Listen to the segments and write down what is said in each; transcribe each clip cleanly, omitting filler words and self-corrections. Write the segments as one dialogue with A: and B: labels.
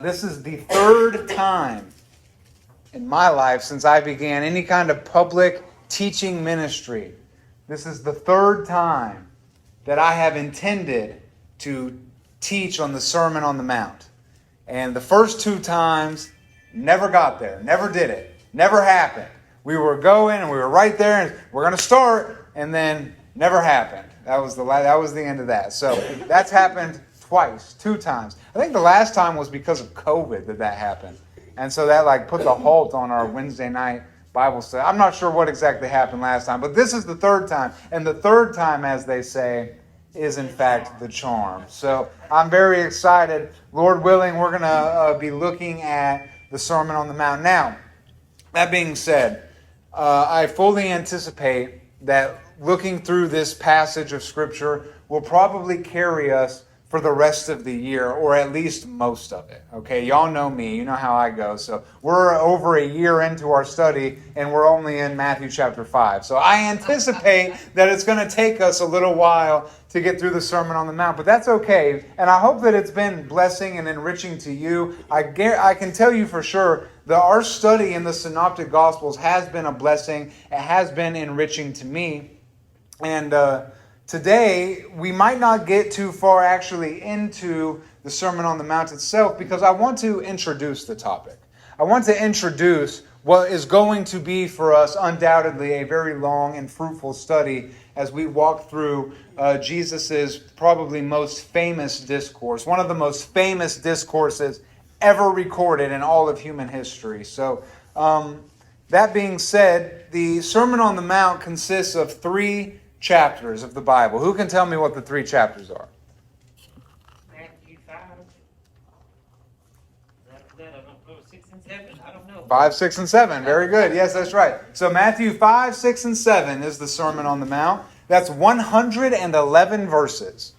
A: This is the third time in my life since I began any kind of public teaching ministry. This is the third time that I have intended to teach on the Sermon on the Mount. And the first two times, never got there, never did it, never happened. We were going and we were right there and we're going to start, and then never happened. That was the end of that. So that's happened twice, two times. I think the last time was because of COVID that happened. And so that put the halt on our Wednesday night Bible study. I'm not sure what exactly happened last time, but this is the third time. And the third time, as they say, is in fact the charm. So I'm very excited. Lord willing, we're going to be looking at the Sermon on the Mount. Now, that being said, I fully anticipate that looking through this passage of Scripture will probably carry us for the rest of the year, or at least most of it. Okay, y'all know me. You know how I go. So we're over a year into our study, and we're only in Matthew chapter 5. So I anticipate that it's going to take us a little while to get through the Sermon on the Mount, but that's okay. And I hope that it's been blessing and enriching to you. I can tell you for sure that our study in the Synoptic Gospels has been a blessing. It has been enriching to me. And today, we might not get too far actually into the Sermon on the Mount itself, because I want to introduce the topic. I want to introduce what is going to be for us undoubtedly a very long and fruitful study as we walk through Jesus' probably most famous discourse, one of the most famous discourses ever recorded in all of human history. So, that being said, the Sermon on the Mount consists of 3 chapters of the Bible. Who can tell me what the 3 chapters are?
B: Matthew 5. I don't know, 6 and 7. I don't know.
A: 5, 6, and 7. Very good. Yes, that's right. So Matthew 5, 6, and 7 is the Sermon on the Mount. That's 111 verses.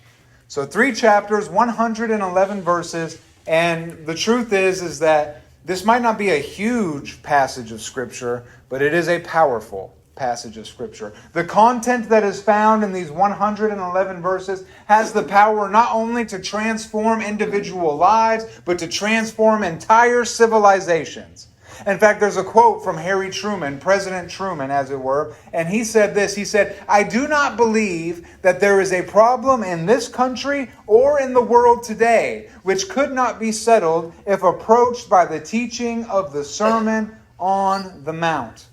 A: So 3 chapters, 111 verses. And the truth is that this might not be a huge passage of Scripture, but it is a powerful passage of Scripture. The content that is found in these 111 verses has the power not only to transform individual lives, but to transform entire civilizations. In fact, there's a quote from Harry Truman, President Truman, as it were, and he said this. He said, "I do not believe that there is a problem in this country or in the world today which could not be settled if approached by the teaching of the Sermon on the Mount."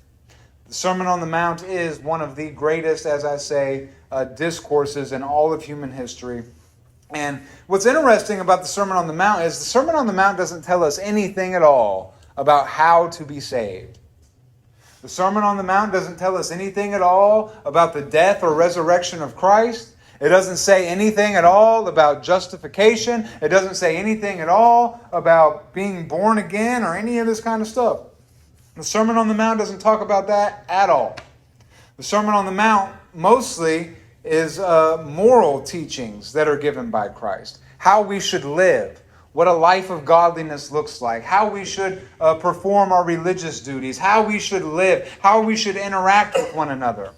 A: The Sermon on the Mount is one of the greatest, as I say, discourses in all of human history. And what's interesting about the Sermon on the Mount is the Sermon on the Mount doesn't tell us anything at all about how to be saved. The Sermon on the Mount doesn't tell us anything at all about the death or resurrection of Christ. It doesn't say anything at all about justification. It doesn't say anything at all about being born again or any of this kind of stuff. The Sermon on the Mount doesn't talk about that at all. The Sermon on the Mount mostly is moral teachings that are given by Christ. How we should live, what a life of godliness looks like, how we should perform our religious duties, how we should live, how we should interact with one another.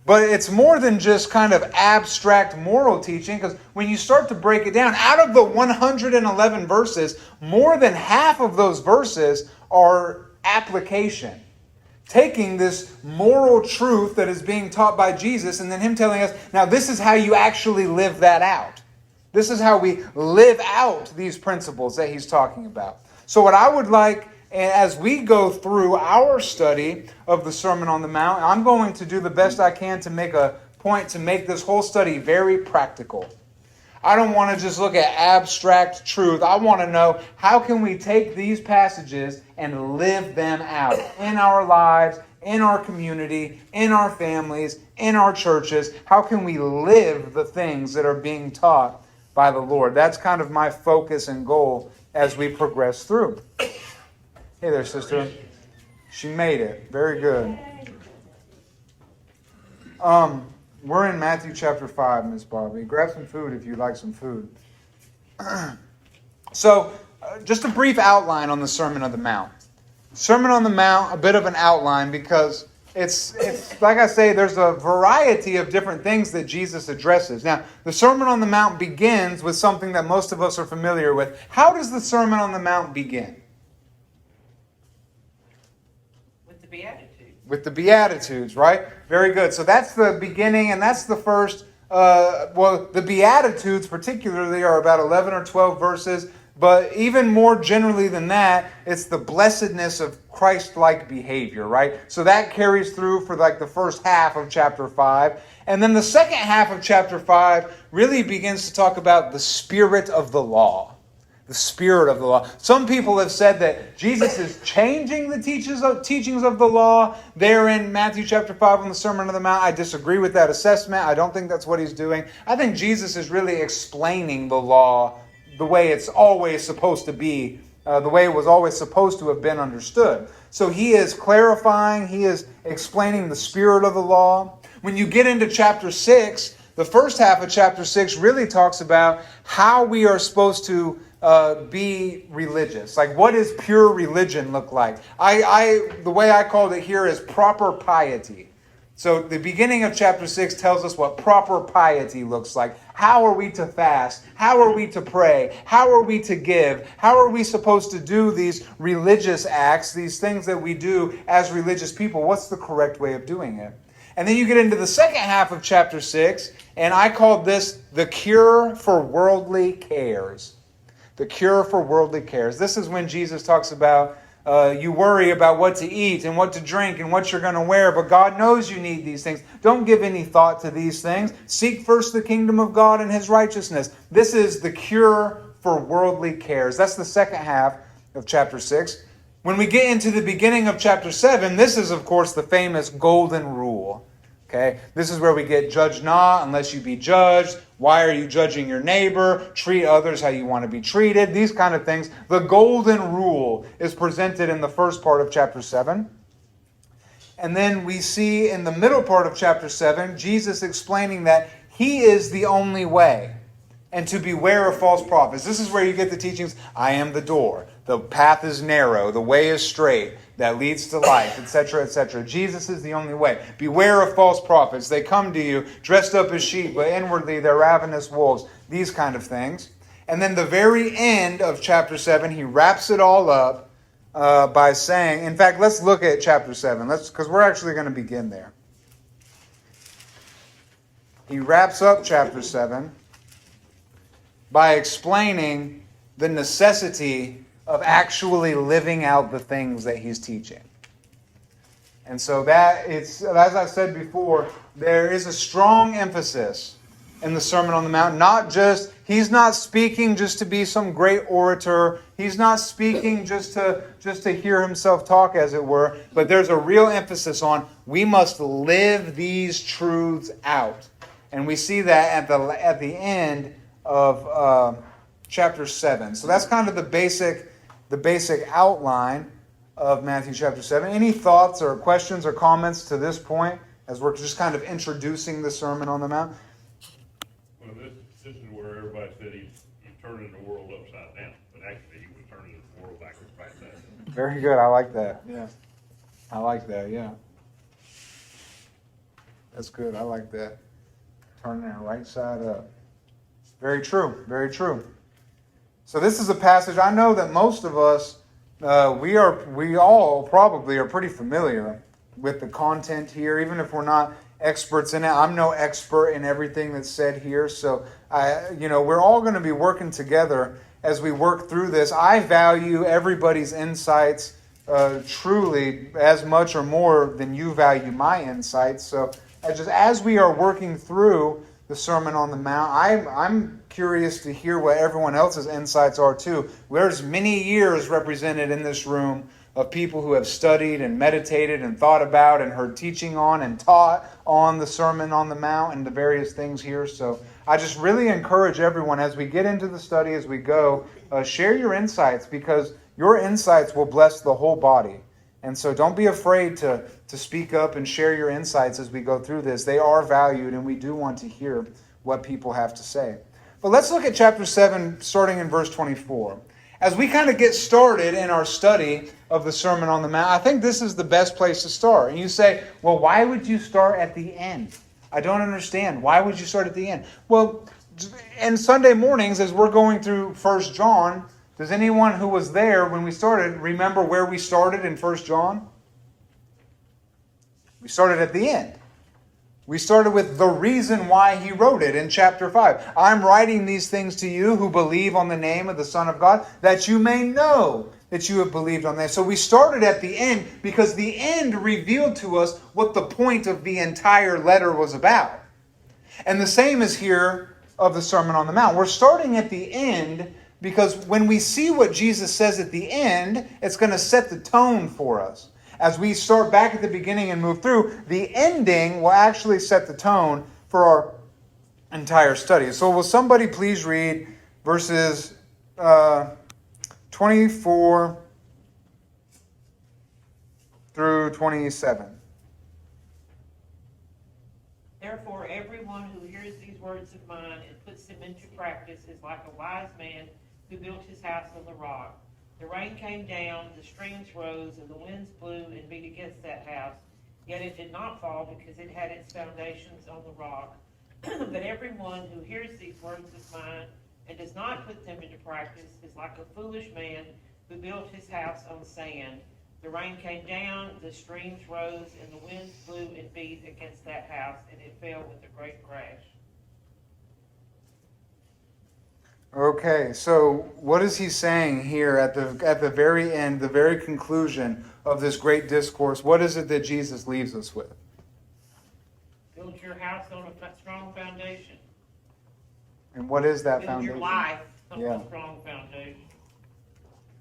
A: But it's more than just kind of abstract moral teaching, because when you start to break it down, out of the 111 verses, more than half of those verses are application. Taking this moral truth that is being taught by Jesus and then Him telling us, now this is how you actually live that out. This is how we live out these principles that He's talking about. So what I would like, as we go through our study of the Sermon on the Mount, I'm going to do the best I can to make a point to make this whole study very practical. I don't want to just look at abstract truth. I want to know, how can we take these passages and live them out in our lives, in our community, in our families, in our churches? How can we live the things that are being taught by the Lord? That's kind of my focus and goal as we progress through. Hey there, sister. She made it. Very good. We're in Matthew chapter 5, Miss Barbie. Grab some food if you'd like some food. So, just a brief outline on the Sermon on the Mount. Sermon on the Mount, a bit of an outline, because it's like I say, there's a variety of different things that Jesus addresses. Now, the Sermon on the Mount begins with something that most of us are familiar with. How does the Sermon on the Mount begin?
B: With the Beatitudes.
A: With the Beatitudes, right? Very good. So that's the beginning, and that's the first. The Beatitudes particularly are about 11 or 12 verses. But even more generally than that, it's the blessedness of Christ-like behavior, right? So that carries through for like the first half of chapter 5. And then the second half of chapter 5 really begins to talk about the spirit of the law. The spirit of the law. Some people have said that Jesus is changing the teachings of the law there in Matthew chapter 5 on the Sermon on the Mount. I disagree with that assessment. I don't think that's what he's doing. I think Jesus is really explaining the law the way it's always supposed to be, the way it was always supposed to have been understood. So he is clarifying, he is explaining the spirit of the law. When you get into chapter 6, the first half of chapter 6 really talks about how we are supposed to be religious. Like, what does pure religion look like? The way I called it here is proper piety. So the beginning of chapter 6 tells us what proper piety looks like. How are we to fast? How are we to pray? How are we to give? How are we supposed to do these religious acts, these things that we do as religious people? What's the correct way of doing it? And then you get into the second half of chapter 6, and I called this the cure for worldly cares. The cure for worldly cares. This is when Jesus talks about you worry about what to eat and what to drink and what you're going to wear, but God knows you need these things. Don't give any thought to these things. Seek first the kingdom of God and his righteousness. This is the cure for worldly cares. That's the second half of chapter 6. When we get into the beginning of chapter 7, this is, of course, the famous golden rule. Okay, this is where we get judge not unless you be judged. Why are you judging your neighbor? Treat others how you want to be treated. These kind of things. The golden rule is presented in the first part of chapter 7. And then we see in the middle part of chapter 7, Jesus explaining that he is the only way. And to beware of false prophets. This is where you get the teachings, I am the door. The path is narrow. The way is straight. That leads to life, etc., etc. Jesus is the only way. Beware of false prophets. They come to you dressed up as sheep, but inwardly they're ravenous wolves. These kind of things. And then the very end of chapter 7, he wraps it all up by saying, in fact, let's look at chapter 7, because we're actually going to begin there. He wraps up chapter 7 by explaining the necessity of actually living out the things that he's teaching. And so that it's, as I said before, there is a strong emphasis in the Sermon on the Mount. He's not speaking just to be some great orator. He's not speaking just to hear himself talk, as it were. But there's a real emphasis on we must live these truths out. And we see that at the end of chapter 7. So that's kind of the basic outline of Matthew chapter 7. Any thoughts or questions or comments to this point as we're just kind of introducing the Sermon on the Mount?
C: Well, this is where everybody said he's turning the world upside down, but actually he was turning the world backwards right side up.
A: Very good. I like that. Yeah. I like that. Yeah. That's good. I like that. Turning it right side up. Very true. Very true. So this is a passage I know that most of us, we all probably are pretty familiar with the content here, even if we're not experts in it. I'm no expert in everything that's said here, so we're all going to be working together as we work through this. I value everybody's insights truly as much or more than you value my insights. So as we are working through the Sermon on the Mount, I'm curious to hear what everyone else's insights are too. There's many years represented in this room of people who have studied and meditated and thought about and heard teaching on and taught on the Sermon on the Mount and the various things here. So I just really encourage everyone as we get into the study, as we go, share your insights, because your insights will bless the whole body. And so don't be afraid to speak up and share your insights as we go through this. They are valued, and we do want to hear what people have to say. But let's look at chapter 7, starting in verse 24. As we kind of get started in our study of the Sermon on the Mount, I think this is the best place to start. And you say, well, why would you start at the end? I don't understand. Why would you start at the end? Well, and Sunday mornings, as we're going through 1 John, does anyone who was there when we started remember where we started in 1 John? We started at the end. We started with the reason why he wrote it in chapter 5. I'm writing these things to you who believe on the name of the Son of God, that you may know that you have believed on that. So we started at the end because the end revealed to us what the point of the entire letter was about. And the same is here of the Sermon on the Mount. We're starting at the end because when we see what Jesus says at the end, it's going to set the tone for us. As we start back at the beginning and move through, the ending will actually set the tone for our entire study. So will somebody please read verses 24 through 27.
B: Therefore, everyone who hears these words of mine and puts them into practice is like a wise man who built his house on the rock. The rain came down, the streams rose, and the winds blew and beat against that house. Yet it did not fall because it had its foundations on the rock. But everyone who hears these words of mine and does not put them into practice is like a foolish man who built his house on sand. The rain came down, the streams rose, and the winds blew and beat against that house, and it fell with a great crash.
A: Okay, so what is he saying here at the very end, the very conclusion of this great discourse? What is it that Jesus leaves us with?
B: Build your house on a strong foundation.
A: And what is that
B: Build
A: foundation?
B: your life on
A: Yeah.
B: a strong foundation.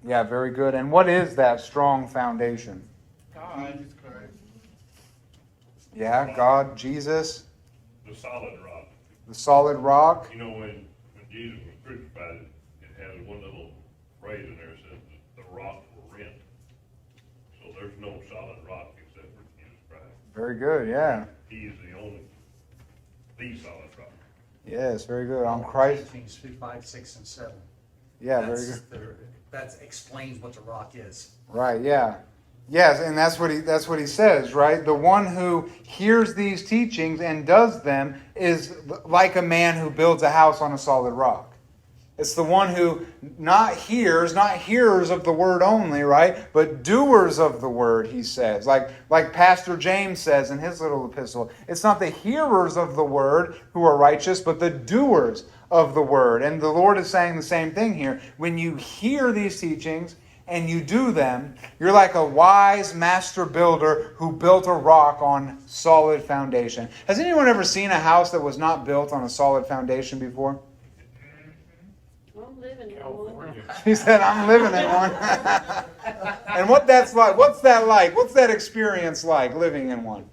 A: Yeah, very good. And what is that strong foundation?
B: God.
A: Yeah, God, Jesus,
C: The solid rock.
A: the solid rock.
C: You know, when Jesus was crucified, it has one little phrase in there that says the rocks were rent. So there's no solid rock except for Jesus Christ.
A: Very good, yeah.
C: He is the solid rock.
A: Yes, very good. On Christ.
D: Ephesians 2, 5, 6, and 7.
A: Yeah, very good.
D: That explains what the rock is.
A: Right, yeah. Yes, and that's what he says, right? The one who hears these teachings and does them is like a man who builds a house on a solid rock. It's the one who not hearers of the word only, right? But doers of the word, he says. Like Pastor James says in his little epistle. It's not the hearers of the word who are righteous, but the doers of the word. And the Lord is saying the same thing here. When you hear these teachings and you do them, you're like a wise master builder who built a rock on solid foundation. Has anyone ever seen a house that was not built on a solid foundation before?
E: I'm living in one.
A: He said, I'm living in one. And what that's like, what's that like? What's that experience like, living in one?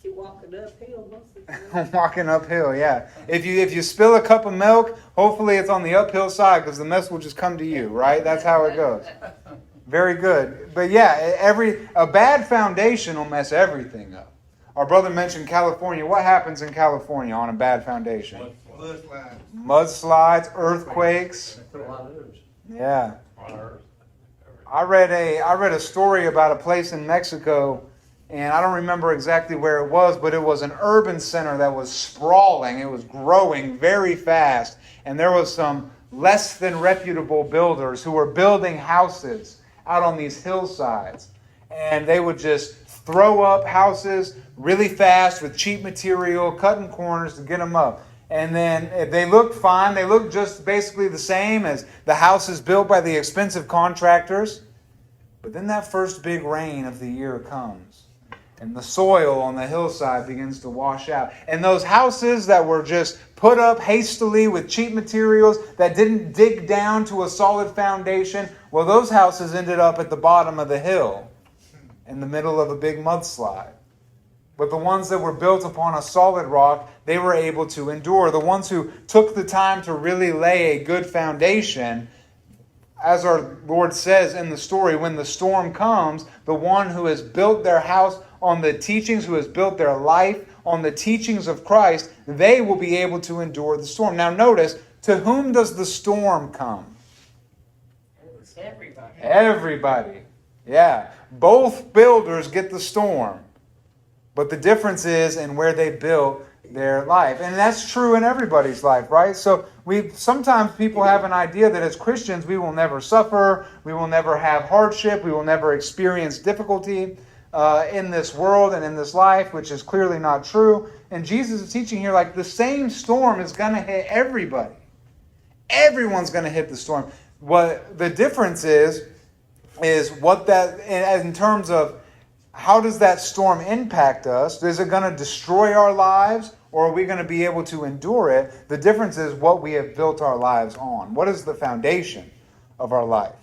E: You're walking uphill most of the time.
A: Walking uphill, yeah. If you spill a cup of milk, hopefully it's on the uphill side because the mess will just come to you, right? That's how it goes. Very good. But yeah, a bad foundation will mess everything up. Our brother mentioned California. What happens in California on a bad foundation? Mudslides, earthquakes.
D: A lot of those.
A: Yeah.
C: On earth.
A: I read a story about a place in Mexico, and I don't remember exactly where it was, but it was an urban center that was sprawling. It was growing very fast, and there was some less than reputable builders who were building houses out on these hillsides, and they would just throw up houses really fast with cheap material, cutting corners to get them up. And then they looked fine. They looked just basically the same as the houses built by the expensive contractors. But then that first big rain of the year comes. And the soil on the hillside begins to wash out. And those houses that were just put up hastily with cheap materials that didn't dig down to a solid foundation, well, those houses ended up at the bottom of the hill in the middle of a big mudslide. But the ones that were built upon a solid rock, they were able to endure. The ones who took the time to really lay a good foundation, as our Lord says in the story, when the storm comes, the one who has built their house on the teachings, who has built their life on the teachings of Christ, they will be able to endure the storm. Now notice, to whom does the storm come?
B: Everybody.
A: Everybody. Yeah. Both builders get the storm. But the difference is in where they built their life. And that's true in everybody's life, right? So sometimes people have an idea that as Christians we will never suffer, we will never have hardship, we will never experience difficulty in this world and in this life, which is clearly not true. And Jesus is teaching here like the same storm is going to hit everybody. Everyone's going to hit the storm. What the difference is what that, in terms of how does that storm impact us? Is it going to destroy our lives, or are we going to be able to endure it? The difference is what we have built our lives on. What is the foundation of our life?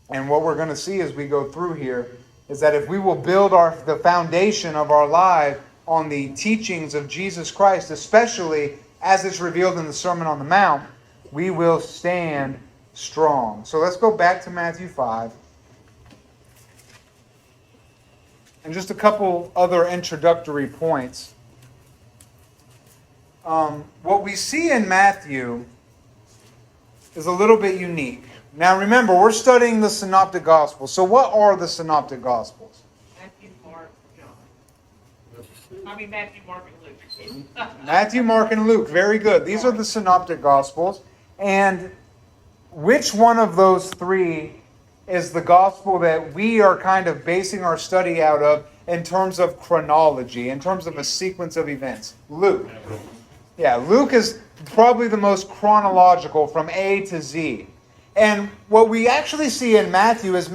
A: And what we're going to see as we go through here is that if we will build the foundation of our life on the teachings of Jesus Christ, especially as it's revealed in the Sermon on the Mount, we will stand strong. So let's go back to Matthew 5. And just a couple other introductory points. What we see in Matthew is a little bit unique. Now remember, we're studying the Synoptic Gospels. So what are the Synoptic Gospels?
B: Matthew, Mark, John. Matthew, Mark, and Luke.
A: Matthew, Mark, and Luke. Very good. These are the Synoptic Gospels. And which one of those three is the gospel that we are kind of basing our study out of in terms of chronology, in terms of a sequence of events? Luke. Yeah, Luke is probably the most chronological from A to Z. And what we actually see in Matthew is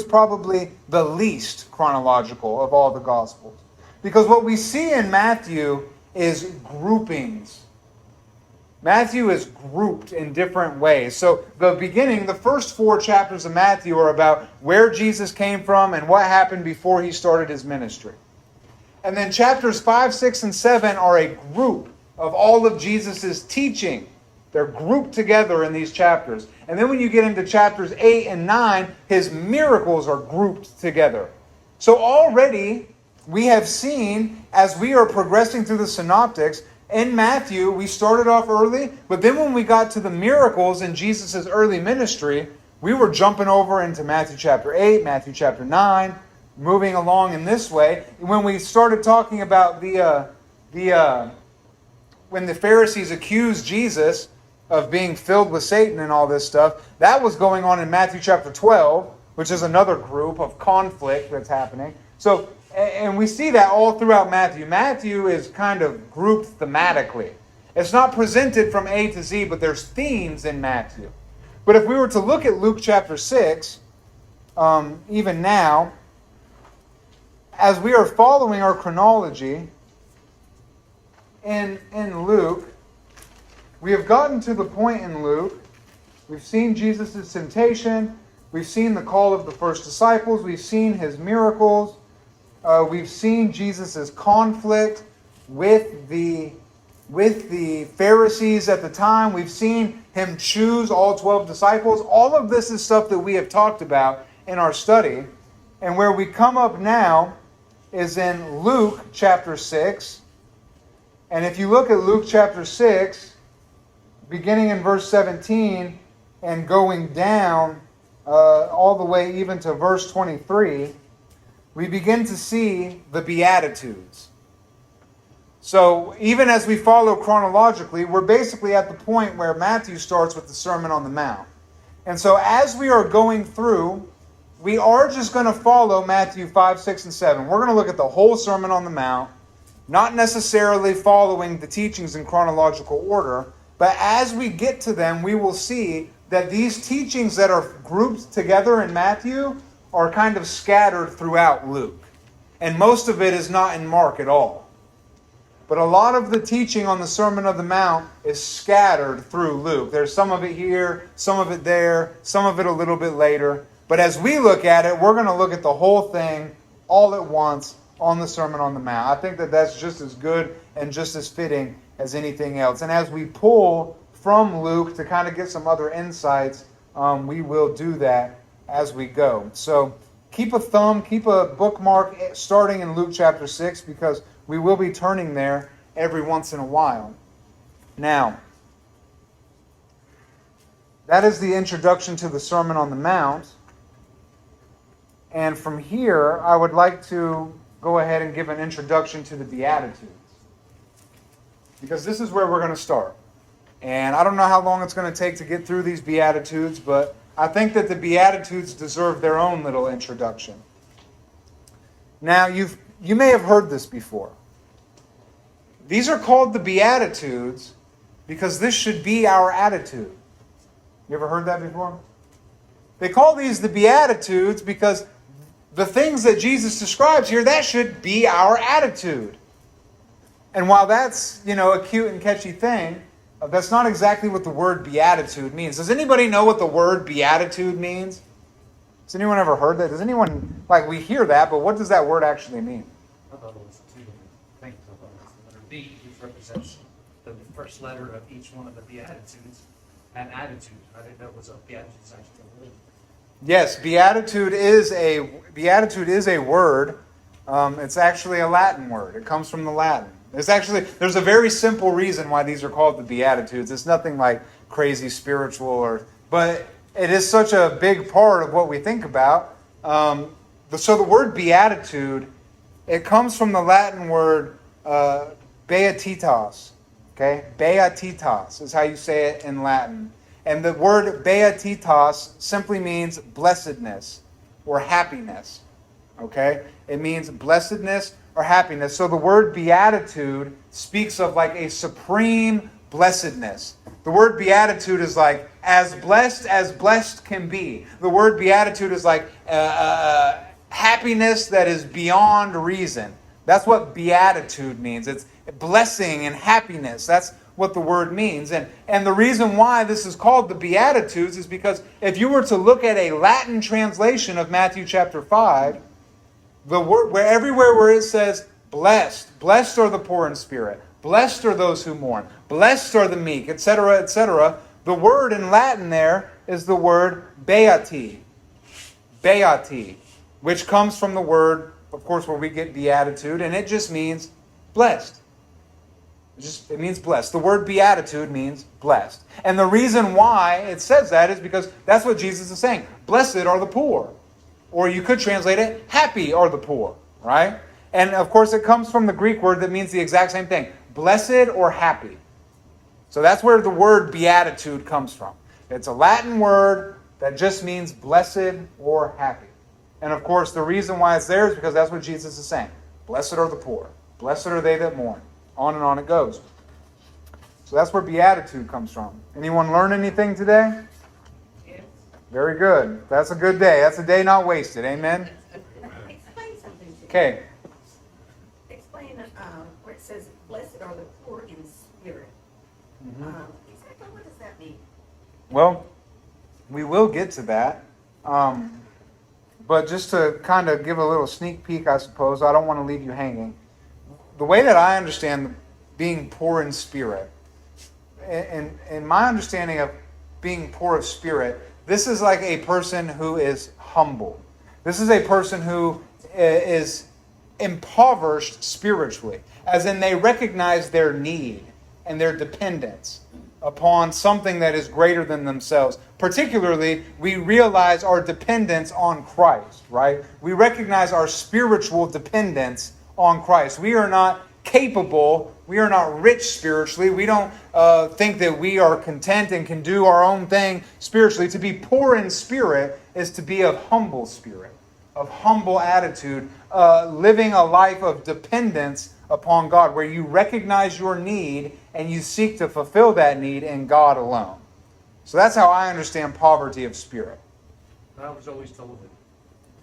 A: probably the least chronological of all the Gospels. Because what we see in Matthew is groupings. Matthew is grouped in different ways. So the first 4 chapters of Matthew are about where Jesus came from and what happened before he started his ministry. And then chapters 5, 6, and 7 are a group of all of Jesus' teaching. They're grouped together in these chapters. And then when you get into chapters 8 and 9, his miracles are grouped together. So already we have seen, as we are progressing through the Synoptics, in Matthew, we started off early, but then when we got to the miracles in Jesus' early ministry, we were jumping over into Matthew chapter 8, Matthew chapter 9, moving along in this way. When we started talking about when the Pharisees accused Jesus of being filled with Satan and all this stuff, that was going on in Matthew chapter 12, which is another group of conflict that's happening. So, and we see that all throughout Matthew. Matthew is kind of grouped thematically. It's not presented from A to Z, but there's themes in Matthew. But if we were to look at Luke chapter 6, even now, as we are following our chronology in Luke, we have gotten to the point in Luke, we've seen Jesus' temptation, we've seen the call of the first disciples, we've seen his miracles, we've seen Jesus' conflict with the Pharisees at the time. We've seen him choose all 12 disciples. All of this is stuff that we have talked about in our study. And where we come up now is in Luke chapter 6. And if you look at Luke chapter 6, beginning in verse 17 and going down all the way even to verse 23, we begin to see the Beatitudes. So even as we follow chronologically, we're basically at the point where Matthew starts with the Sermon on the Mount. And so as we are going through, we are just going to follow Matthew 5, 6, and 7. We're going to look at the whole Sermon on the Mount, not necessarily following the teachings in chronological order, but as we get to them, we will see that these teachings that are grouped together in Matthew are kind of scattered throughout Luke. And most of it is not in Mark at all. But a lot of the teaching on the Sermon on the Mount is scattered through Luke. There's some of it here, some of it there, some of it a little bit later. But as we look at it, we're going to look at the whole thing all at once on the Sermon on the Mount. I think that that's just as good and just as fitting as anything else. And as we pull from Luke to kind of get some other insights, we will do that as we go. So keep a bookmark starting in Luke chapter 6, because we will be turning there every once in a while. Now, that is the introduction to the Sermon on the Mount. And from here, I would like to go ahead and give an introduction to the Beatitudes. Because this is where we're going to start. And I don't know how long it's going to take to get through these Beatitudes, but I think that the Beatitudes deserve their own little introduction. Now, you may have heard this before. These are called the Beatitudes because this should be our attitude. You ever heard that before? They call these the Beatitudes because the things that Jesus describes here, that should be our attitude. And while that's, a cute and catchy thing, that's not exactly what the word beatitude means. Does anybody know what the word beatitude means? Has anyone ever heard that? Does anyone, we hear that, but what does that word actually mean?
D: I thought it was two things. I thought it was the letter B, which represents the first letter of each one of the Beatitudes, and attitude. I didn't know it was a Beatitude is actually a word.
A: Yes, beatitude is a word. It's actually a Latin word. It comes from the Latin. There's a very simple reason why these are called the Beatitudes. It's nothing like crazy spiritual, but it is such a big part of what we think about. So the word beatitude, it comes from the Latin word beatitas. Okay, beatitas is how you say it in Latin. And the word beatitas simply means blessedness or happiness. Okay, it means blessedness or happiness. So the word beatitude speaks of a supreme blessedness. The word beatitude is as blessed can be. The word beatitude is happiness that is beyond reason. That's what beatitude means. It's blessing and happiness. That's what the word means. And the reason why this is called the Beatitudes is because if you were to look at a Latin translation of Matthew chapter 5, the word everywhere where it says blessed are the poor in spirit, blessed are those who mourn, blessed are the meek, etc., etc., the word in Latin there is the word beati, which comes from the word, of course, where we get beatitude, and it just means blessed. It means blessed. The word beatitude means blessed. And the reason why it says that is because that's what Jesus is saying. Blessed are the poor. Or you could translate it, happy are the poor, right? And of course it comes from the Greek word that means the exact same thing. Blessed or happy. So that's where the word beatitude comes from. It's a Latin word that just means blessed or happy. And of course the reason why it's there is because that's what Jesus is saying. Blessed are the poor. Blessed are they that mourn. On and on it goes. So that's where beatitude comes from. Anyone learn anything today?
B: Yes.
A: Very good. That's a good day. That's a day not wasted. Amen?
E: Explain something to me.
A: Okay.
E: Explain where it says, blessed are the poor in spirit. Exactly what does that mean?
A: Well, we will get to that. But just to kind of give a little sneak peek, I suppose, I don't want to leave you hanging. The way that I understand being poor in spirit, and my understanding of being poor of spirit, this is like a person who is humble. This is a person who is impoverished spiritually, as in they recognize their need and their dependence upon something that is greater than themselves. Particularly, we realize our dependence on Christ, right? We recognize our spiritual dependence on Christ. We are not capable, we are not rich spiritually. We don't think that we are content and can do our own thing spiritually. To be poor in spirit is to be of humble spirit, of humble attitude, living a life of dependence upon God, where you recognize your need and you seek to fulfill that need in God alone. So that's how I understand poverty of spirit.
D: I was always told that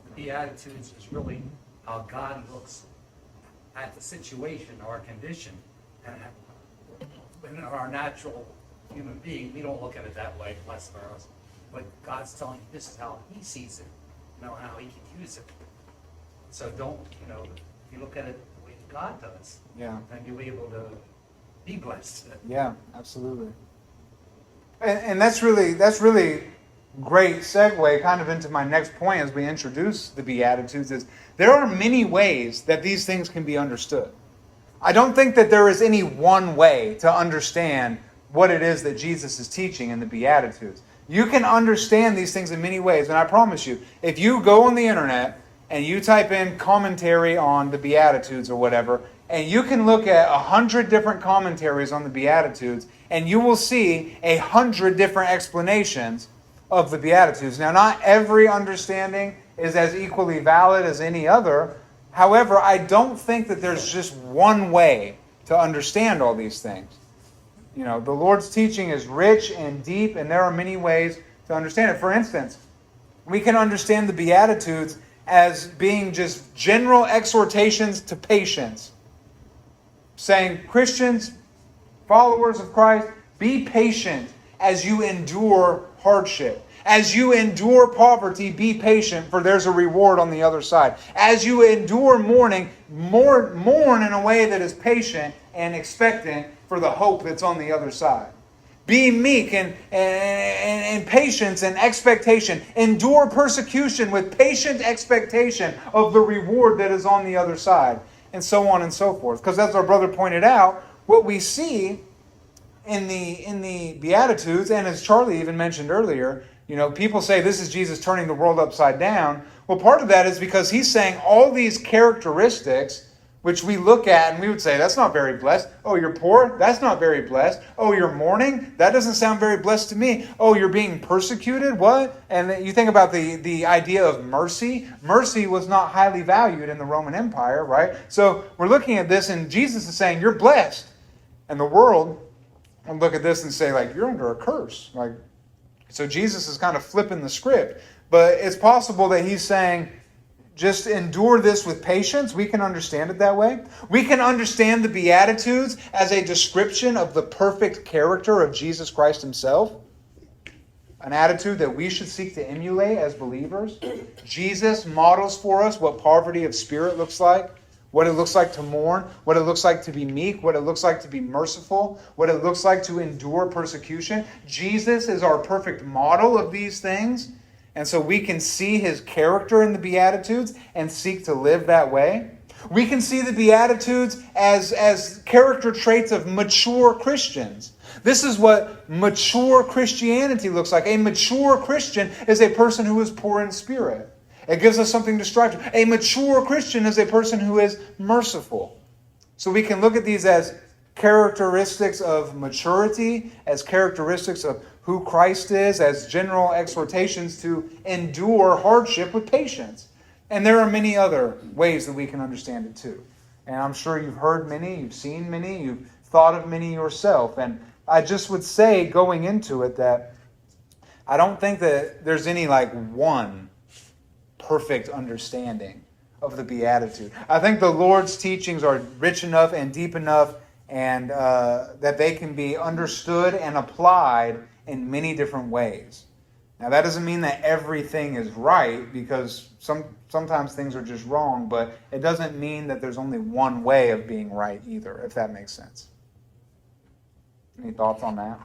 D: the Beatitudes is really how God looks at the situation or our condition. And in our natural human being, we don't look at it that way, bless us. But God's telling you this is how He sees it, how He can use it. So don't, if you look at it the way God does,
A: Yeah.
D: then you'll be able to be blessed.
A: Yeah, absolutely. And that's really great segue kind of into my next point as we introduce the Beatitudes is there are many ways that these things can be understood. I don't think that there is any one way to understand what it is that Jesus is teaching in the Beatitudes. You can understand these things in many ways. And I promise you, if you go on the internet and you type in commentary on the Beatitudes or whatever, and you can look at 100 different commentaries on the Beatitudes, and you will see 100 different explanations of the Beatitudes. Now, not every understanding is as equally valid as any other. However, I don't think that there's just one way to understand all these things. You know, the Lord's teaching is rich and deep, and there are many ways to understand it. For instance, we can understand the Beatitudes as being just general exhortations to patience. Saying, Christians, followers of Christ, be patient as you endure hardship. As you endure poverty, be patient, for there's a reward on the other side. As you endure mourning, mourn in a way that is patient and expectant for the hope that's on the other side. Be meek and patience and expectation. Endure persecution with patient expectation of the reward that is on the other side. And so on and so forth. Because as our brother pointed out, what we see in the Beatitudes, and as Charlie even mentioned earlier, you know, people say this is Jesus turning the world upside down. Well, part of that is because he's saying all these characteristics which we look at and we would say, that's not very blessed. Oh, you're poor? That's not very blessed. Oh, you're mourning? That doesn't sound very blessed to me. Oh, you're being persecuted? What? And you think about the idea of mercy. Mercy was not highly valued in the Roman Empire, right? So we're looking at this and Jesus is saying, you're blessed. And the world will look at this and say, like, you're under a curse. Like, so Jesus is kind of flipping the script. But it's possible that he's saying, just endure this with patience. We can understand it that way. We can understand the Beatitudes as a description of the perfect character of Jesus Christ himself. An attitude that we should seek to emulate as believers. Jesus models for us what poverty of spirit looks like, what it looks like to mourn, what it looks like to be meek, what it looks like to be merciful, what it looks like to endure persecution. Jesus is our perfect model of these things. And so we can see his character in the Beatitudes and seek to live that way. We can see the Beatitudes as character traits of mature Christians. This is what mature Christianity looks like. A mature Christian is a person who is poor in spirit. It gives us something to strive to. A mature Christian is a person who is merciful. So we can look at these as characteristics of maturity, as characteristics of who Christ is, as general exhortations to endure hardship with patience. And there are many other ways that we can understand it too. And I'm sure you've heard many, you've seen many, you've thought of many yourself. And I just would say going into it that I don't think that there's any like one perfect understanding of the Beatitude. I think the Lord's teachings are rich enough and deep enough and that they can be understood and applied in many different ways. Now, that doesn't mean that everything is right, because sometimes things are just wrong, but it doesn't mean that there's only one way of being right either, if that makes sense. Any thoughts on that?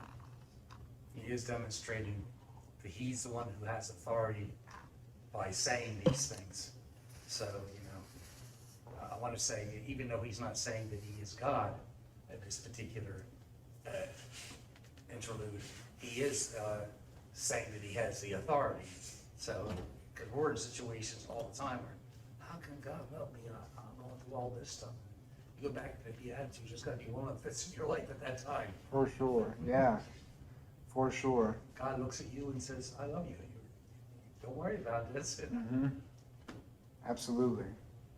D: He is demonstrating that he's the one who has authority by saying these things. So, I want to say, even though he's not saying that he is God at this particular interlude, he is saying that he has the authority. So, because we're in situations all the time where, how can God help me? I'm going through all this stuff. You go back to the Beatitudes, there's got to be one that fits in your life at that time.
A: For sure, yeah. For sure.
D: God looks at you and says, I love you. Don't worry about this.
A: Mm-hmm. Absolutely.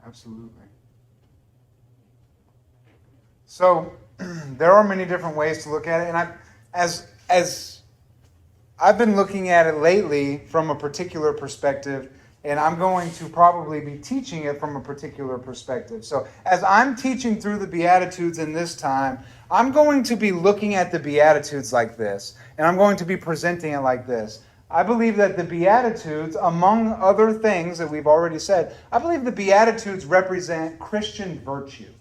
A: Absolutely. So, there are many different ways to look at it. And as I've been looking at it lately from a particular perspective, and I'm going to probably be teaching it from a particular perspective. So as I'm teaching through the Beatitudes in this time, I'm going to be looking at the Beatitudes like this, and I'm going to be presenting it like this. I believe that the Beatitudes, among other things that we've already said, I believe the Beatitudes represent Christian virtue.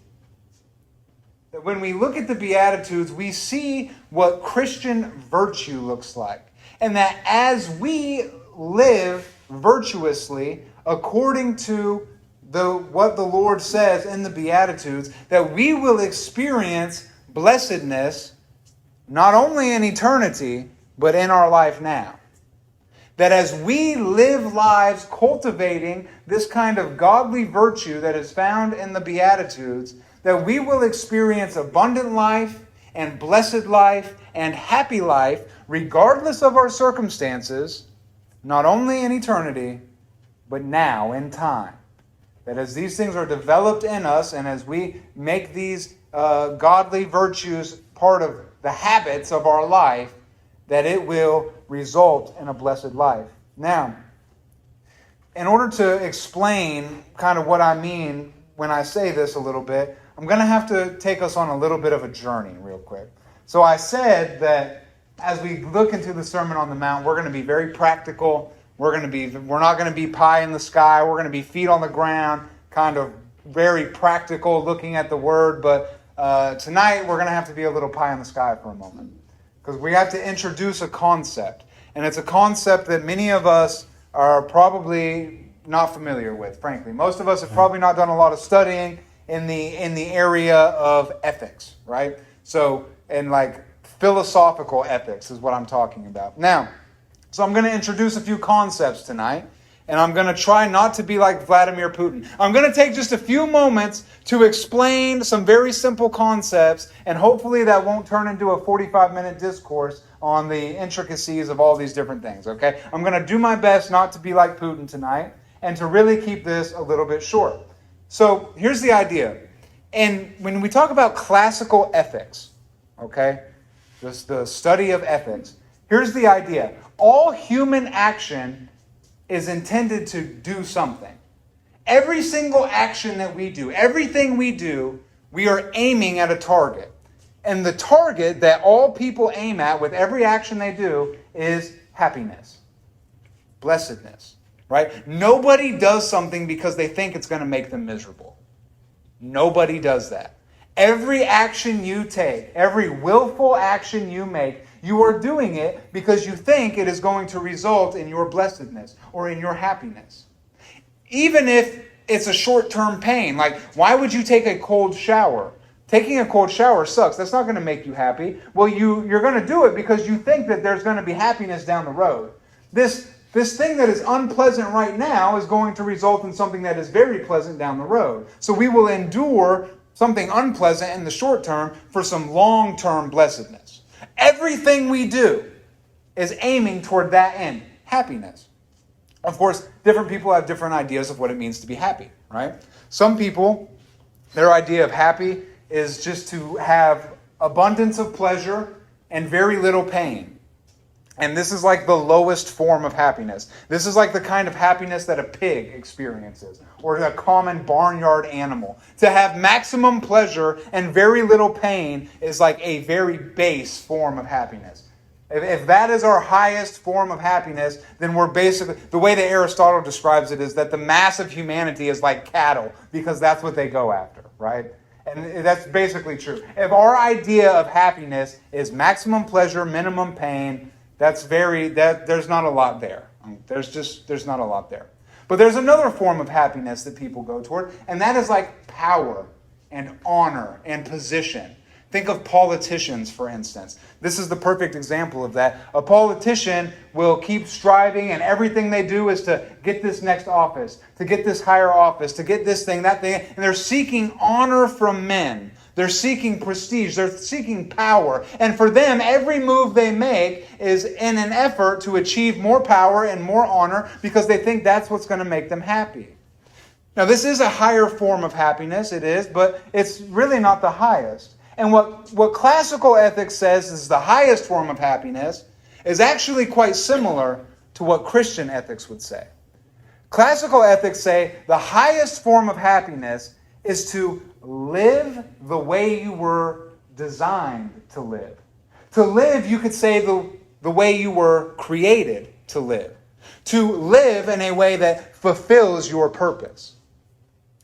A: That when we look at the Beatitudes, we see what Christian virtue looks like. And that as we live virtuously according to what the Lord says in the Beatitudes, that we will experience blessedness not only in eternity, but in our life now. That as we live lives cultivating this kind of godly virtue that is found in the Beatitudes, that we will experience abundant life and blessed life and happy life, regardless of our circumstances, not only in eternity, but now in time. That as these things are developed in us and as we make these godly virtues part of the habits of our life, that it will result in a blessed life. Now, in order to explain kind of what I mean when I say this a little bit, I'm going to have to take us on a little bit of a journey real quick. So I said that as we look into the Sermon on the Mount, we're going to be very practical. We're not going to be pie in the sky. We're going to be feet on the ground, kind of very practical looking at the Word. But tonight we're going to have to be a little pie in the sky for a moment. Because we have to introduce a concept. And it's a concept that many of us are probably not familiar with, frankly. Most of us have probably not done a lot of studying in the area of ethics, right? So, and like philosophical ethics is what I'm talking about. Now, so I'm going to introduce a few concepts tonight. And I'm going to try not to be like Vladimir Putin. I'm going to take just a few moments to explain some very simple concepts, and hopefully that won't turn into a 45-minute discourse on the intricacies of all these different things, okay? I'm going to do my best not to be like Putin tonight, and to really keep this a little bit short. So here's the idea. And when we talk about classical ethics, okay, the study of ethics, here's the idea. All human action is intended to do something. Every single action that we do, everything we do, we are aiming at a target. And the target that all people aim at with every action they do is happiness, blessedness, right? Nobody does something because they think it's going to make them miserable. Nobody does that. Every action you take, every willful action you make, you are doing it because you think it is going to result in your blessedness or in your happiness. Even if it's a short-term pain. Like, why would you take a cold shower? Taking a cold shower sucks. That's not going to make you happy. Well, you're going to do it because you think that there's going to be happiness down the road. This thing that is unpleasant right now is going to result in something that is very pleasant down the road. So we will endure something unpleasant in the short term for some long-term blessedness. Everything we do is aiming toward that end, happiness. Of course, different people have different ideas of what it means to be happy, right? Some people, their idea of happy is just to have abundance of pleasure and very little pain. And this is like the lowest form of happiness. This is like the kind of happiness that a pig experiences, or a common barnyard animal. To have maximum pleasure and very little pain is like a very base form of happiness. If that is our highest form of happiness, then we're basically, the way that Aristotle describes it is that the mass of humanity is like cattle, because that's what they go after, right? And that's basically true. If our idea of happiness is maximum pleasure, minimum pain, there's not a lot there. There's not a lot there. But there's another form of happiness that people go toward, and that is like power and honor and position. Think of politicians, for instance. This is the perfect example of that. A politician will keep striving, and everything they do is to get this next office, to get this higher office, to get this thing, that thing. And they're seeking honor from men. They're seeking prestige. They're seeking power. And for them, every move they make is in an effort to achieve more power and more honor because they think that's what's going to make them happy. Now, this is a higher form of happiness. It is, but it's really not the highest. And what classical ethics says is the highest form of happiness is actually quite similar to what Christian ethics would say. Classical ethics say the highest form of happiness is to live the way you were designed to live. To live, you could say, the way you were created to live. To live in a way that fulfills your purpose.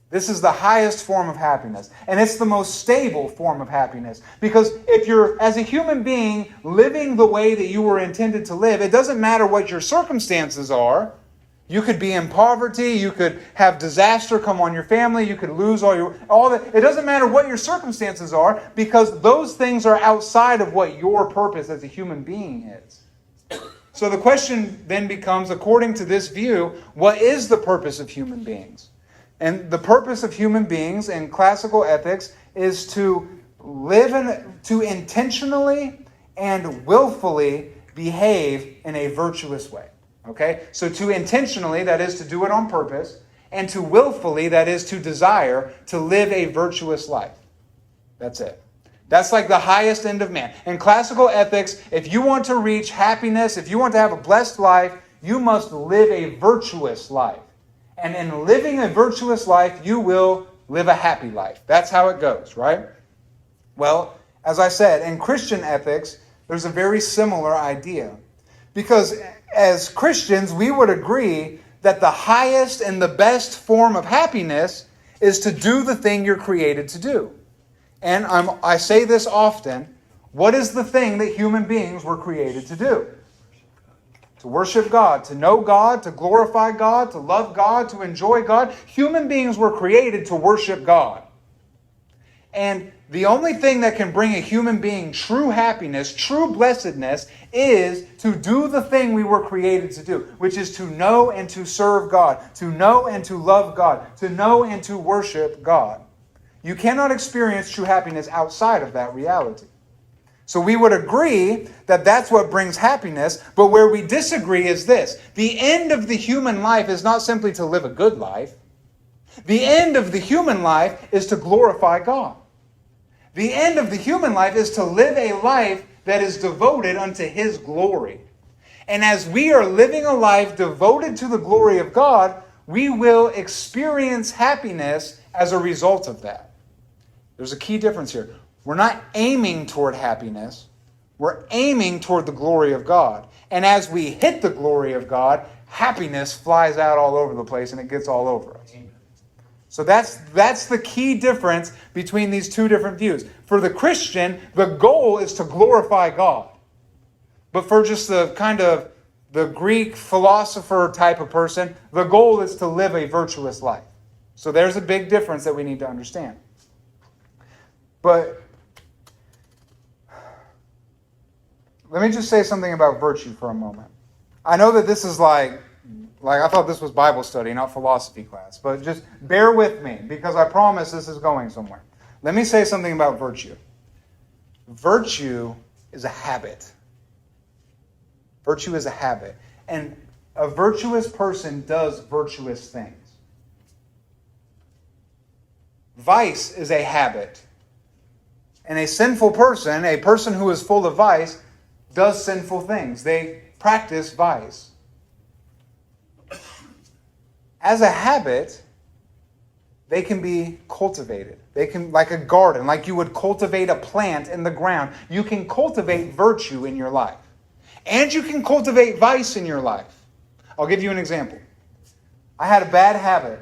A: This is the highest form of happiness. And it's the most stable form of happiness. Because if you're, as a human being, living the way that you were intended to live, it doesn't matter what your circumstances are. You could be in poverty, you could have disaster come on your family, you could lose all that. It doesn't matter what your circumstances are, because those things are outside of what your purpose as a human being is. So the question then becomes, according to this view, what is the purpose of human beings? And the purpose of human beings in classical ethics is to to intentionally and willfully behave in a virtuous way. Okay? So to intentionally, that is to do it on purpose, and to willfully, that is to desire to live a virtuous life. That's it. That's like the highest end of man. In classical ethics, if you want to reach happiness, if you want to have a blessed life, you must live a virtuous life. And in living a virtuous life, you will live a happy life. That's how it goes, right? Well, as I said, in Christian ethics, there's a very similar idea. Because as Christians, we would agree that the highest and the best form of happiness is to do the thing you're created to do. And I say this often, what is the thing that human beings were created to do? To worship God, to know God, to glorify God, to love God, to enjoy God. Human beings were created to worship God. And the only thing that can bring a human being true happiness, true blessedness, is to do the thing we were created to do, which is to know and to serve God, to know and to love God, to know and to worship God. You cannot experience true happiness outside of that reality. So we would agree that that's what brings happiness, but where we disagree is this. The end of the human life is not simply to live a good life. The end of the human life is to glorify God. The end of the human life is to live a life that is devoted unto His glory. And as we are living a life devoted to the glory of God, we will experience happiness as a result of that. There's a key difference here. We're not aiming toward happiness. We're aiming toward the glory of God. And as we hit the glory of God, happiness flies out all over the place and it gets all over us. So that's the key difference between these two different views. For the Christian, the goal is to glorify God. But for just the kind of the Greek philosopher type of person, the goal is to live a virtuous life. So there's a big difference that we need to understand. But let me just say something about virtue for a moment. I know that this is like I thought this was Bible study, not philosophy class. But just bear with me, because I promise this is going somewhere. Let me say something about virtue. Virtue is a habit. Virtue is a habit. And a virtuous person does virtuous things. Vice is a habit. And a sinful person, a person who is full of vice, does sinful things. They practice vice. As a habit, they can be cultivated. They can, like a garden, like you would cultivate a plant in the ground. You can cultivate virtue in your life. And you can cultivate vice in your life. I'll give you an example. I had a bad habit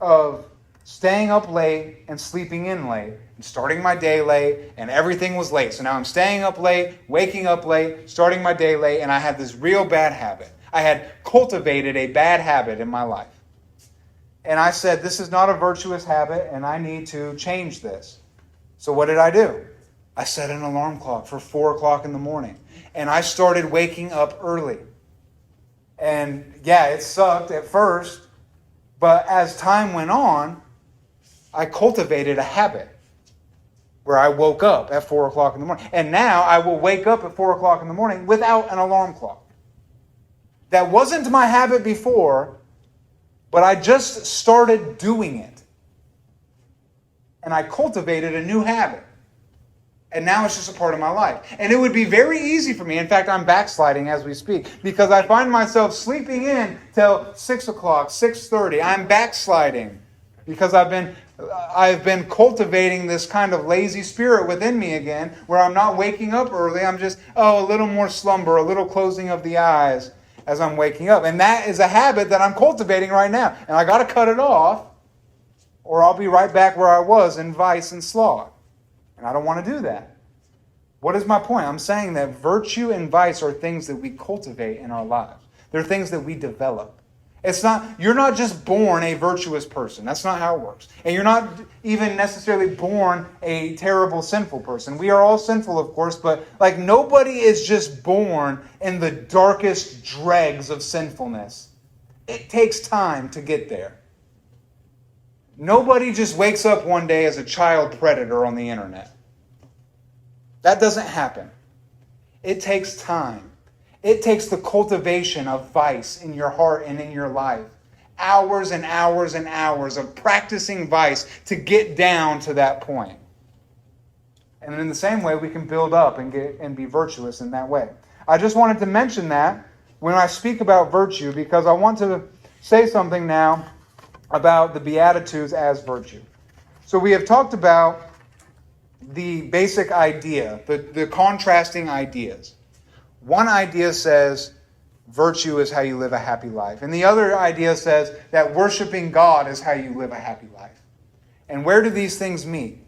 A: of staying up late and sleeping in late, and starting my day late, and everything was late. So now I'm staying up late, waking up late, starting my day late, and I had this real bad habit. I had cultivated a bad habit in my life. And I said, this is not a virtuous habit, and I need to change this. So what did I do? I set an alarm clock for 4 o'clock in the morning. And I started waking up early. And yeah, it sucked at first, but as time went on, I cultivated a habit where I woke up at 4 o'clock in the morning. And now I will wake up at 4 o'clock in the morning without an alarm clock. That wasn't my habit before, but I just started doing it. And I cultivated a new habit. And now it's just a part of my life. And it would be very easy for me. In fact, I'm backsliding as we speak, because I find myself sleeping in till 6 o'clock, 6:30. I'm backsliding because I've been cultivating this kind of lazy spirit within me again, where I'm not waking up early. I'm just, a little more slumber, a little closing of the eyes as I'm waking up. And that is a habit that I'm cultivating right now. And I got to cut it off, or I'll be right back where I was in vice and sloth. And I don't want to do that. What is my point? I'm saying that virtue and vice are things that we cultivate in our lives. They're things that we develop. You're not just born a virtuous person. That's not how it works. And you're not even necessarily born a terrible, sinful person. We are all sinful, of course, but like nobody is just born in the darkest dregs of sinfulness. It takes time to get there. Nobody just wakes up one day as a child predator on the internet. That doesn't happen. It takes time. It takes the cultivation of vice in your heart and in your life. Hours and hours and hours of practicing vice to get down to that point. And in the same way, we can build up and be virtuous in that way. I just wanted to mention that when I speak about virtue, because I want to say something now about the Beatitudes as virtue. So we have talked about the basic idea, the contrasting ideas. One idea says virtue is how you live a happy life. And the other idea says that worshiping God is how you live a happy life. And where do these things meet?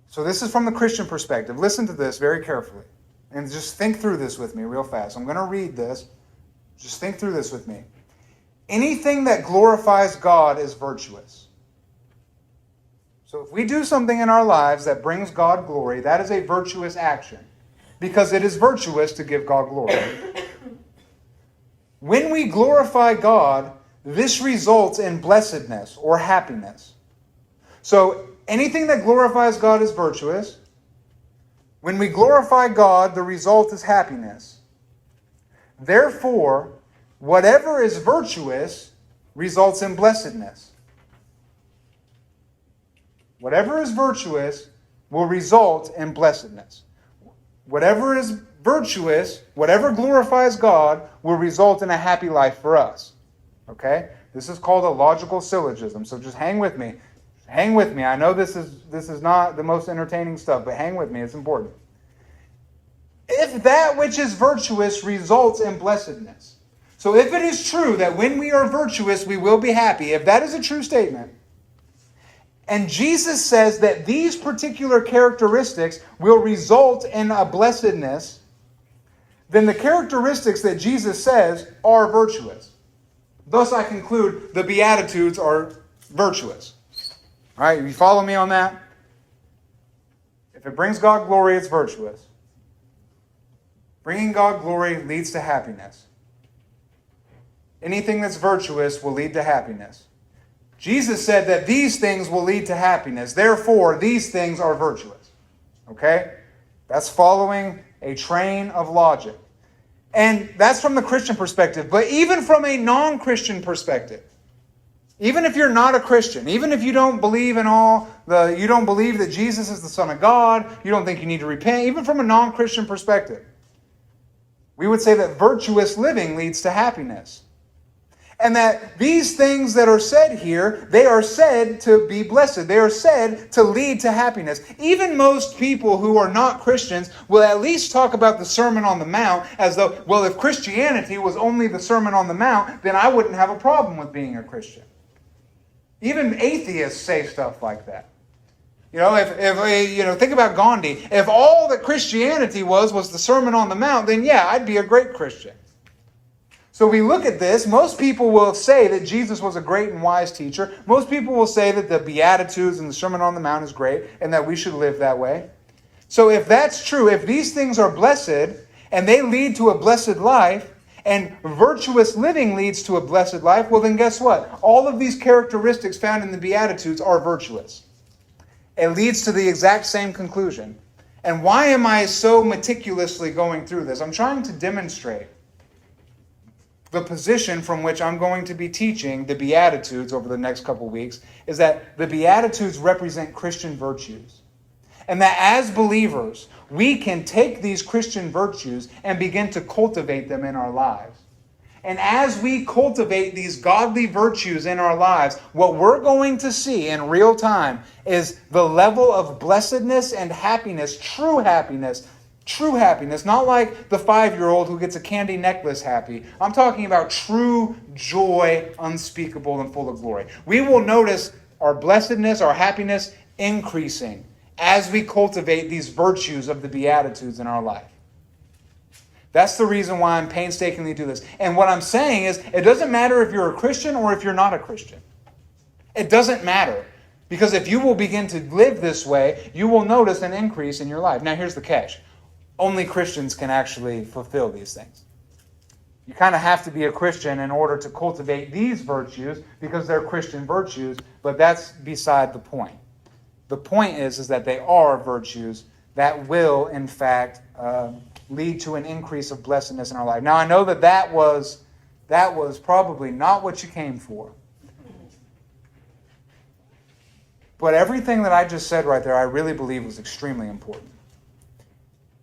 A: So this is from the Christian perspective. Listen to this very carefully. And just think through this with me real fast. I'm going to read this. Just think through this with me. Anything that glorifies God is virtuous. So if we do something in our lives that brings God glory, that is a virtuous action. Because it is virtuous to give God glory. When we glorify God, this results in blessedness or happiness. So anything that glorifies God is virtuous. When we glorify God, the result is happiness. Therefore, whatever is virtuous results in blessedness. Whatever is virtuous will result in blessedness. Whatever is virtuous, whatever glorifies God, will result in a happy life for us. Okay? This is called a logical syllogism, so just hang with me. Hang with me. I know this is not the most entertaining stuff, but hang with me. It's important. If that which is virtuous results in blessedness. So if it is true that when we are virtuous, we will be happy, if that is a true statement, and Jesus says that these particular characteristics will result in a blessedness, then the characteristics that Jesus says are virtuous. Thus I conclude the Beatitudes are virtuous. All right, you follow me on that? If it brings God glory, it's virtuous. Bringing God glory leads to happiness. Anything that's virtuous will lead to happiness. Jesus said that these things will lead to happiness. Therefore, these things are virtuous. Okay? That's following a train of logic. And that's from the Christian perspective. But even from a non-Christian perspective, even if you're not a Christian, even if you don't believe you don't believe that Jesus is the Son of God, you don't think you need to repent, even from a non-Christian perspective, we would say that virtuous living leads to happiness. And that these things that are said here, they are said to be blessed. They are said to lead to happiness. Even most people who are not Christians will at least talk about the Sermon on the Mount as though, well, if Christianity was only the Sermon on the Mount, then I wouldn't have a problem with being a Christian. Even atheists say stuff like that. Think about Gandhi. If all that Christianity was the Sermon on the Mount, then yeah, I'd be a great Christian. So we look at this, most people will say that Jesus was a great and wise teacher. Most people will say that the Beatitudes and the Sermon on the Mount is great and that we should live that way. So if that's true, if these things are blessed and they lead to a blessed life and virtuous living leads to a blessed life, well then guess what? All of these characteristics found in the Beatitudes are virtuous. It leads to the exact same conclusion. And why am I so meticulously going through this? I'm trying to demonstrate the position from which I'm going to be teaching the Beatitudes over the next couple weeks is that the Beatitudes represent Christian virtues. And that as believers, we can take these Christian virtues and begin to cultivate them in our lives. And as we cultivate these godly virtues in our lives, what we're going to see in real time is the level of blessedness and happiness, true happiness. True happiness, not like the 5-year-old who gets a candy necklace happy. I'm talking about true joy, unspeakable and full of glory. We will notice our blessedness, our happiness increasing as we cultivate these virtues of the Beatitudes in our life. That's the reason why I'm painstakingly do this. And what I'm saying is, it doesn't matter if you're a Christian or if you're not a Christian. It doesn't matter. Because if you will begin to live this way, you will notice an increase in your life. Now here's the catch. Only Christians can actually fulfill these things. You kind of have to be a Christian in order to cultivate these virtues because they're Christian virtues, but that's beside the point. The point is that they are virtues that will, in fact, lead to an increase of blessedness in our life. Now, I know that was probably not what you came for. But everything that I just said right there, I really believe was extremely important.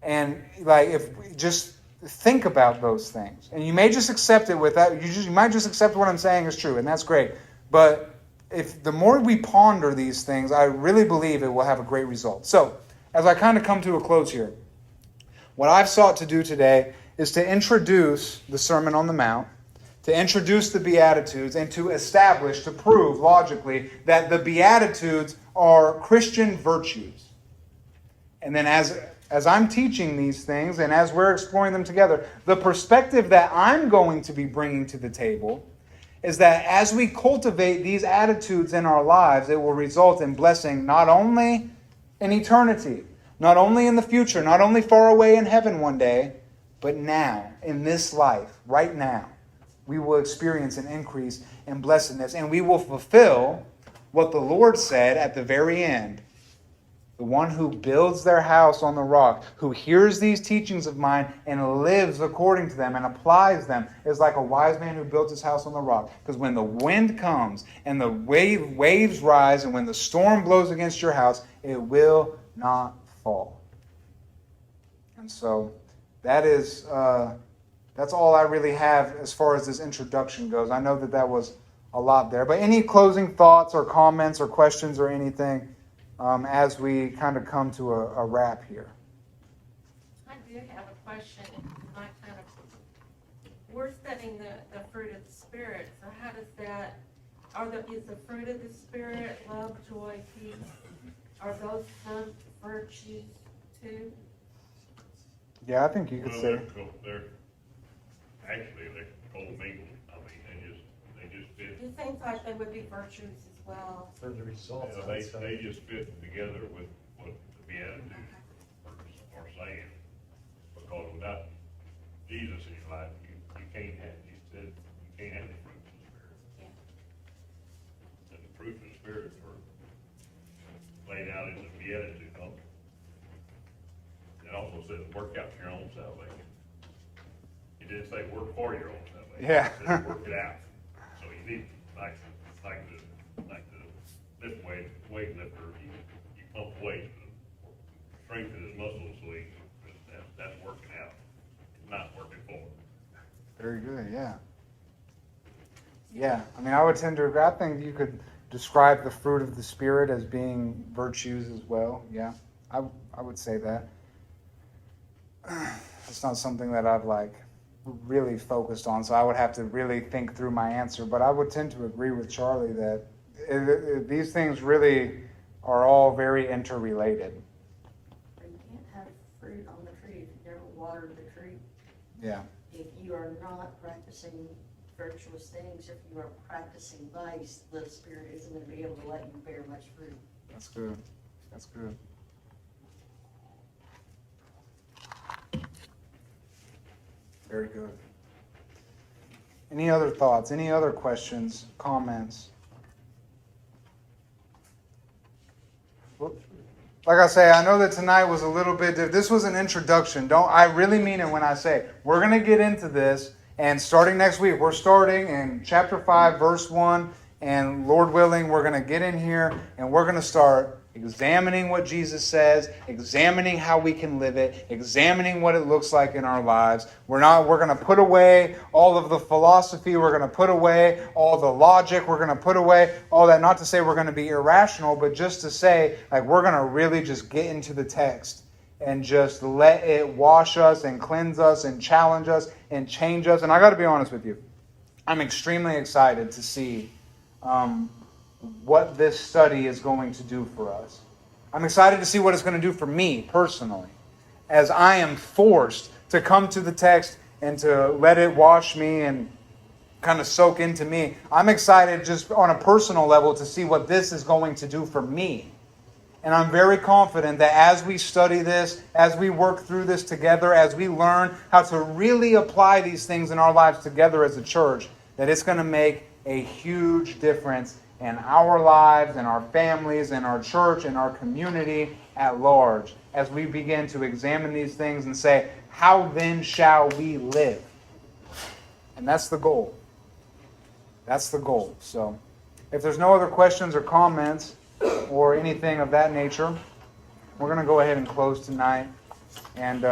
A: And if we just think about those things, and you may just accept it without, you might just accept what I'm saying is true, and that's great. But if the more we ponder these things, I really believe it will have a great result. So, as I kind of come to a close here, what I've sought to do today is to introduce the Sermon on the Mount, to introduce the Beatitudes, and to establish, to prove logically that the Beatitudes are Christian virtues. And then as I'm teaching these things and as we're exploring them together, the perspective that I'm going to be bringing to the table is that as we cultivate these attitudes in our lives, it will result in blessing not only in eternity, not only in the future, not only far away in heaven one day, but now, in this life, right now, we will experience an increase in blessedness, and we will fulfill what the Lord said at the very end. The one who builds their house on the rock, who hears these teachings of mine and lives according to them and applies them, is like a wise man who built his house on the rock. Because when the wind comes and the waves rise and when the storm blows against your house, it will not fall. And so that's all I really have as far as this introduction goes. I know that was a lot there. But any closing thoughts or comments or questions or anything as we kind of come to a wrap here?
F: I do have a question. We're studying the fruit of the Spirit. So how does that, is the fruit of the Spirit love, joy, peace? Are those some virtues too?
A: Yeah, I think you could say.
C: They're co-mingled. I mean, they just fit.
F: It seems like they would be virtues as well.
D: For the results.
C: They just fit together with what the Beatitudes are saying. Because without Jesus in your life, you can't have, he said, you can't have the fruit of the Spirit.
F: Yeah.
C: And the fruit of the Spirit are laid out in the Beatitudes. It also says work out your own salvation. It didn't say work for your own salvation.
A: Yeah.
C: It said work it out. So you need, like the lift weight lifter, you pump weight, strengthen his muscles, so that's working out. It's not working for him.
A: Very good, yeah. Yeah, I mean, I would tend to agree. I think you could describe the fruit of the Spirit as being virtues as well. Yeah, I would say that. It's not something that I've really focused on, so I would have to really think through my answer. But I would tend to agree with Charlie that these things really are all very interrelated.
E: But you can't have fruit on the tree if you never water the tree.
A: Yeah.
E: If you are not practicing virtuous things, if you are practicing vice, the Spirit isn't going to be able to let you bear much fruit.
A: That's good. That's good. Very good. Any other thoughts? Any other questions, comments? Well, like I say, I know that tonight was a little bit, this was an introduction. I really mean it when I say, we're going to get into this, and starting next week, we're starting in chapter 5, verse 1, and Lord willing, we're going to get in here, and we're going to start examining what Jesus says, examining how we can live it, examining what it looks like in our lives. We're going to put away all of the philosophy. We're going to put away all the logic. We're going to put away all that. Not to say we're going to be irrational, but just to say, we're going to really just get into the text and just let it wash us and cleanse us and challenge us and change us. And I got to be honest with you, I'm extremely excited to see what this study is going to do for us. I'm excited to see what it's going to do for me personally. as I am forced to come to the text and to let it wash me and kind of soak into me. I'm excited just on a personal level to see what this is going to do for me. And I'm very confident that as we study this, as we work through this together, as we learn how to really apply these things in our lives together as a church, that it's going to make a huge difference in our lives, in our families, in our church, in our community at large, as we begin to examine these things and say, how then shall we live? And that's the goal. That's the goal. So, if there's no other questions or comments or anything of that nature, we're going to go ahead and close tonight. And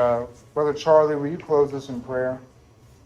A: Brother Charlie, will you close us in prayer?